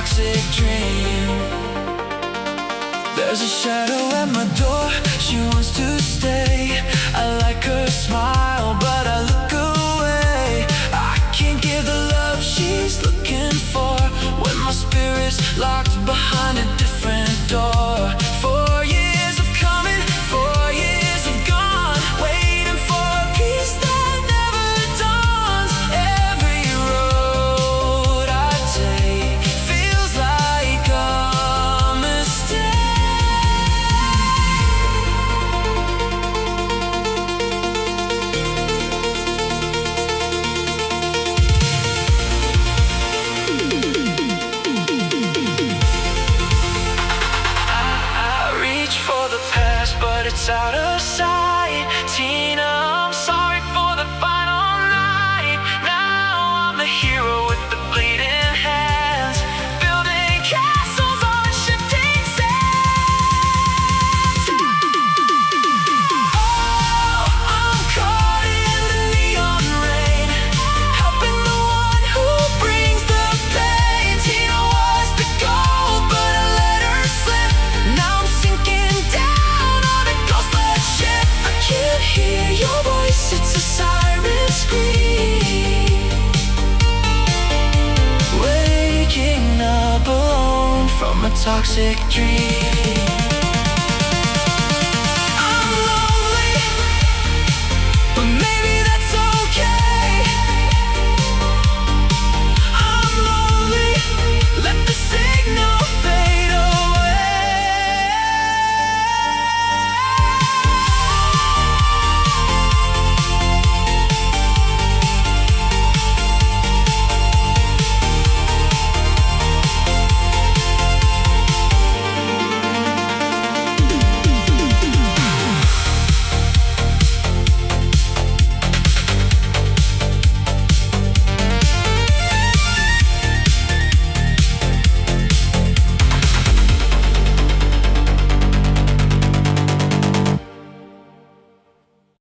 toxic dream. There's a shadow at my door, she wants to stay. I like her smile, but I look away. I can't give the love she's looking for when my spirit's locked behind a different door. 4 years of coming, 4 years of gone, waiting for a peace that never dawns. Every road I take feels like a mistake. But it's out of sight. Tina, I'm sorry for the final night. Now I'm the hero with the bleeding hands, building castles on shifting sands. Oh, I'm caught in the neon rain, helping the one who brings the pain. Tina was the goal, but I let her slip. Now I'm sinking down. Hear your voice, it's a siren scream. Waking up alone from a toxic dream.